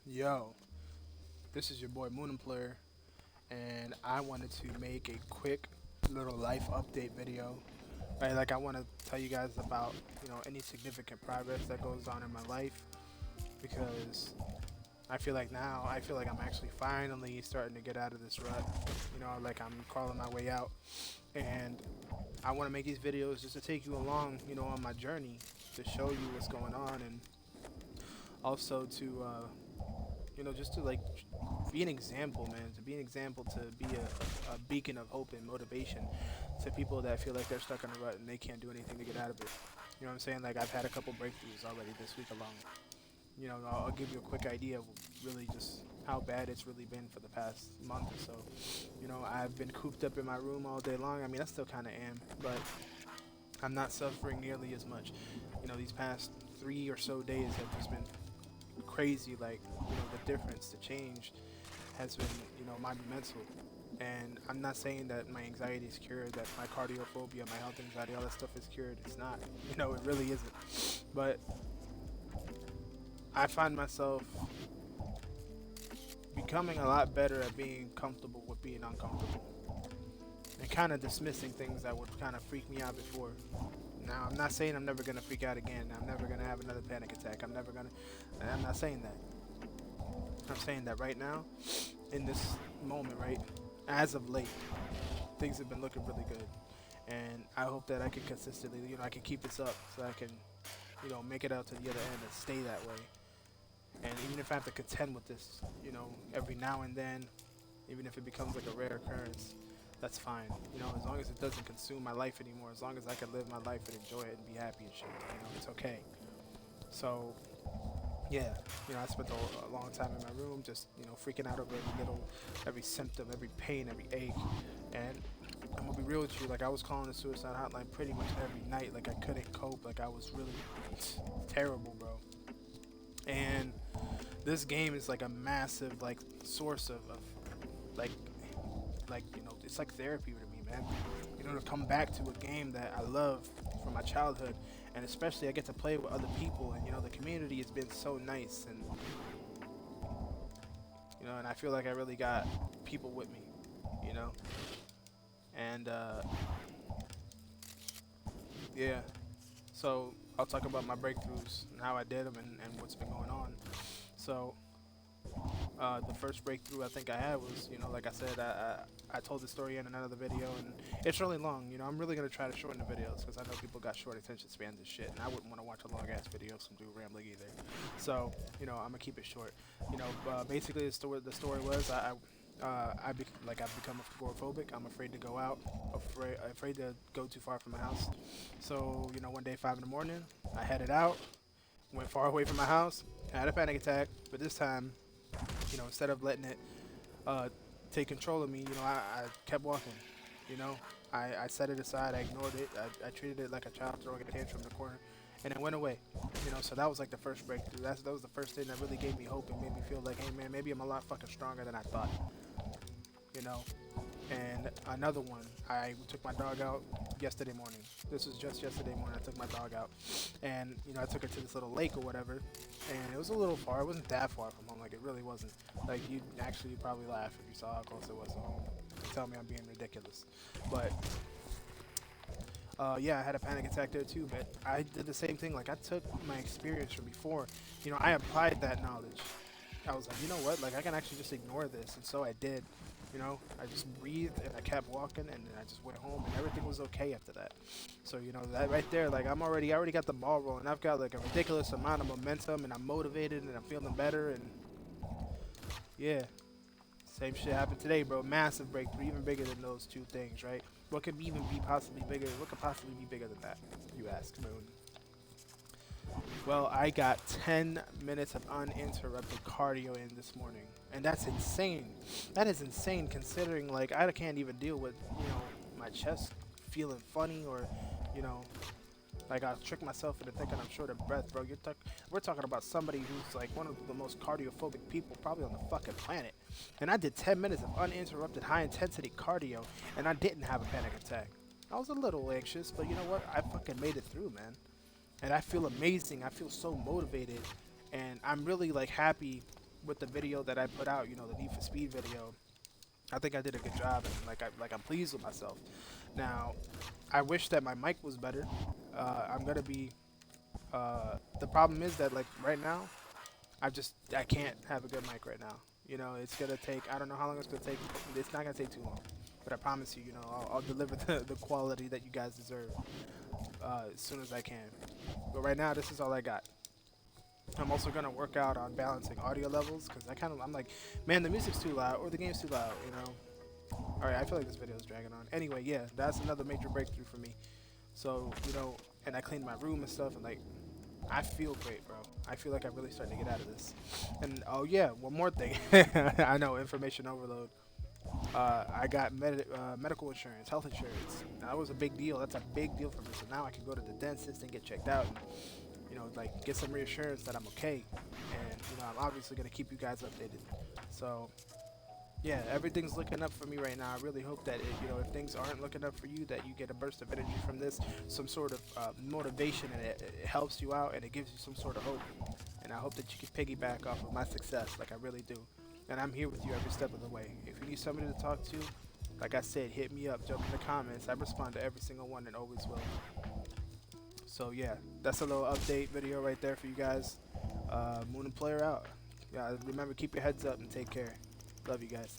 Yo, this is your boy Moon Player, and I wanted to make a quick little life update video. Right, like I want to tell you guys about any significant progress that goes on in my life because I feel like I'm actually finally starting to get out of this rut. Like I'm crawling my way out, and I want to make these videos just to take you along, on my journey to show you what's going on and also to just to like be an example, man. To be an example, to be a beacon of hope and motivation to people that feel like they're stuck in a rut and they can't do anything to get out of it. You know what I'm saying? Like I've had a couple breakthroughs already this week alone. I'll give you a quick idea of really just how bad it's really been for the past month or so. I've been cooped up in my room all day long. I mean, I still kind of am, but I'm not suffering nearly as much. These past 3 or so days have just been crazy. Like, the difference, the change has been, monumental. And I'm not saying that my anxiety is cured, that my cardiophobia, my health anxiety, all that stuff is cured. It's not. It really isn't. But I find myself becoming a lot better at being comfortable with being uncomfortable and kind of dismissing things that would kind of freak me out before. Now, I'm not saying I'm never going to freak out again. I'm never going to have another panic attack. I'm not saying that. I'm saying that right now, in this moment, right, as of late, things have been looking really good. And I hope that I can consistently, I can keep this up so I can, make it out to the other end and stay that way. And even if I have to contend with this, every now and then, even if it becomes like a rare occurrence, that's fine. As long as it doesn't consume my life anymore, as long as I can live my life and enjoy it and be happy and shit, it's okay. So, yeah, I spent a long time in my room just, freaking out over every symptom, every pain, every ache. And I'm gonna be real with you, like I was calling the suicide hotline pretty much every night. Like I couldn't cope, like I was really terrible, bro. And this game is like a massive like source of like it's like therapy to me, man. To come back to a game that I love from my childhood, and especially I get to play with other people, and the community has been so nice, and and I feel like I really got people with me, you know, and yeah. So I'll talk about my breakthroughs and how I did them and what's been going on. So the first breakthrough I think I had was, like I said, I told the story in another video, and it's really long. I'm really gonna try to shorten the videos because I know people got short attention spans and shit, and I wouldn't want to watch a long ass video of some dude rambling either. So, I'm gonna keep it short. Basically the story was I've become agoraphobic. I'm afraid to go out, afraid to go too far from my house. So, one day 5 in the morning, I headed out, went far away from my house, had a panic attack, but this time, instead of letting it uh, take control of me, I kept walking. You know, I set it aside, I ignored it, I treated it like a child throwing a tantrum in the corner, and it went away. So that was like the first breakthrough. That was the first thing that really gave me hope and made me feel like, hey man, maybe I'm a lot fucking stronger than I thought. You know, and another one, I took my dog out yesterday morning. This was just yesterday morning. I took my dog out, and I took her to this little lake or whatever, and it was a little far. It wasn't that far from home. Like it really wasn't. Like you'd probably laugh if you saw how close it was to home. Tell me I'm being ridiculous, but yeah, I had a panic attack there too. But I did the same thing. Like I took my experience from before. I applied that knowledge. I was like, you know what? Like I can actually just ignore this, and so I did. I just breathed and I kept walking, and then I just went home, and everything was okay after that. So that right there, like I already got the ball rolling. I've got like a ridiculous amount of momentum, and I'm motivated, and I'm feeling better, and yeah, same shit happened today, bro. Massive breakthrough, even bigger than those two things, right? What could even be possibly bigger? What could possibly be bigger than that? You ask, Moon. Well, I got 10 minutes of uninterrupted cardio in this morning. And that's insane. That is insane considering like I can't even deal with, my chest feeling funny or, you know, like I trick myself into thinking I'm short of breath, bro. We're talking about somebody who's like one of the most cardiophobic people probably on the fucking planet. And I did 10 minutes of uninterrupted high intensity cardio and I didn't have a panic attack. I was a little anxious, but you know what? I fucking made it through, man, and I feel amazing. I feel so motivated, and I'm really like happy. with the video that I put out, you know, the Need for Speed video, I think I did a good job, and I'm pleased with myself. Now, I wish that my mic was better. I'm gonna be. The problem is that like right now, I can't have a good mic right now. You know, it's gonna take. I don't know how long it's gonna take. It's not gonna take too long, but I promise you, you know, I'll deliver the quality that you guys deserve as soon as I can. But right now, this is all I got. I'm also gonna work out on balancing audio levels because I'm like, man, the music's too loud or the game's too loud. You know. All right, I feel like this video is dragging on. Anyway, yeah, that's another major breakthrough for me. So you know, and I cleaned my room and stuff, and like, I feel great, bro. I feel like I'm really starting to get out of this. And oh yeah, one more thing. I know, information overload. I got medical insurance, health insurance. That was a big deal. That's a big deal for me. So now I can go to the dentist and get checked out, and you know, like get some reassurance that I'm okay. And you know, I'm obviously gonna keep you guys updated. So yeah, everything's looking up for me right now. I really hope that you know, if things aren't looking up for you, that you get a burst of energy from this, some sort of motivation, and it helps you out and it gives you some sort of hope. And I hope that you can piggyback off of my success, like I really do. And I'm here with you every step of the way. If you need somebody to talk to, like I said, hit me up, jump in the comments. I respond to every single one and always will. So yeah, that's a little update video right there for you guys. Moon and Player out. Yeah, remember, keep your heads up and take care. Love you guys.